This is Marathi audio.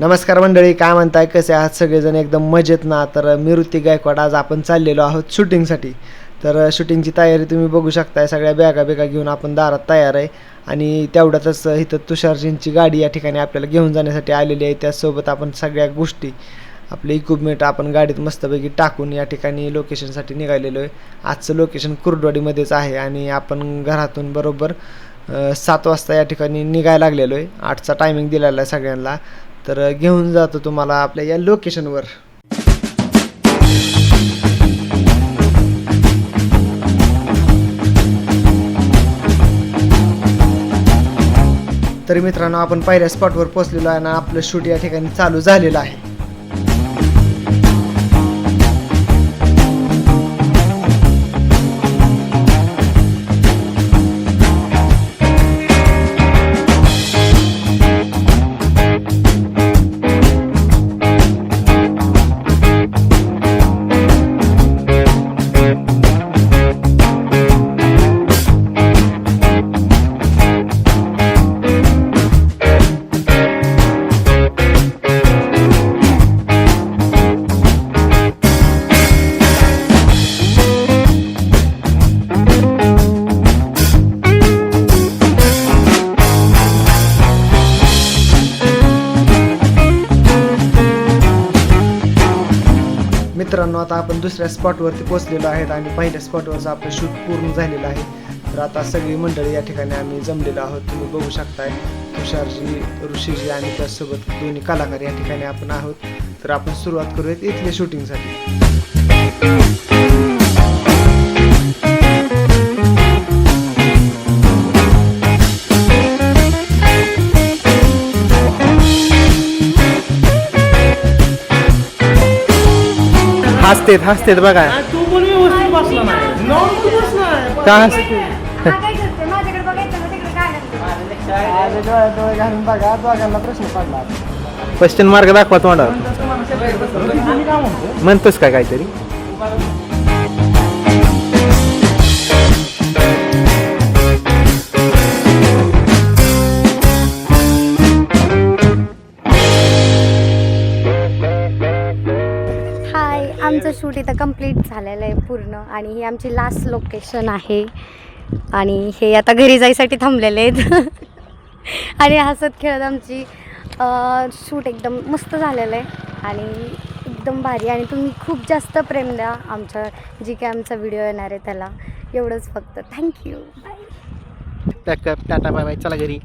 नमस्कार मंडळी, काय म्हणताय, कसे आहात सगळेजण? एकदम मजेत ना? तर मी ऋतिक गायकवाड, आज आपण चाललेलो आहोत शूटिंगसाठी. तर शूटिंगची तयारी तुम्ही बघू शकताय, सगळ्या बॅगा घेऊन आपण दारात तयार आहे. आणि तेवढ्यातच इथं तुषारजींची गाडी या ठिकाणी आपल्याला घेऊन जाण्यासाठी आलेली आहे. त्यासोबत आपण सगळ्या गोष्टी, आपले इक्विपमेंट आपण गाडीत मस्तपैकी टाकून या ठिकाणी लोकेशनसाठी निघालेलो आहे. आजचं लोकेशन कुर्डवाडीमध्येच आहे आणि आपण घरातून बरोबर 7 वाजता या ठिकाणी निघायला लागलेलो आहे. 8चा टायमिंग दिलेला आहे सगळ्यांना. तर घेऊन जातो तुम्हाला आपल्या या लोकेशनवर. तर मित्रांनो, आपण पहिल्या स्पॉटवर पोहोचलेलो आहे ना. आपलं शूट या ठिकाणी चालू झालेलं आहे. मित्रांनो, आता आपण दुसऱ्या स्पॉटवरती पोहोचलेलो आहेत आणि पहिल्या स्पॉटवरचं आपलं शूट पूर्ण झालेलं आहे. तर आता सगळी मंडळी या ठिकाणी आम्ही जमलेलो आहोत. तुम्ही बघू शकताय, तुषारजी, ऋषीजी आणि त्यासोबत दोन्ही कलाकार या ठिकाणी आपण आहोत. तर आपण सुरुवात करूयात इथल्या शूटिंगसाठी. हसतेत बघा. तू पण व्यवस्थित बसला नाही, नॉर्मल बसला का प्रश्न पडला. क्वेश्चन मार्क दाखवा तोंडावर. म्हणतोस का काहीतरी? आमचं शूट इथं कंप्लीट झालेलं आहे पूर्ण आणि ही आमची लास्ट लोकेशन आहे. आणि हे आता घरी जायसाठी थांबलेले आहेत. आणि हसत खेळत आमची शूट एकदम मस्त झालेलं आहे आणि एकदम भारी. आणि तुम्ही खूप जास्त प्रेम द्या आमच्या जी काय आमचा व्हिडिओ येणार आहे त्याला. एवढंच फक्त. Thank you. Bye. Ta ta bye bye. चला घरी.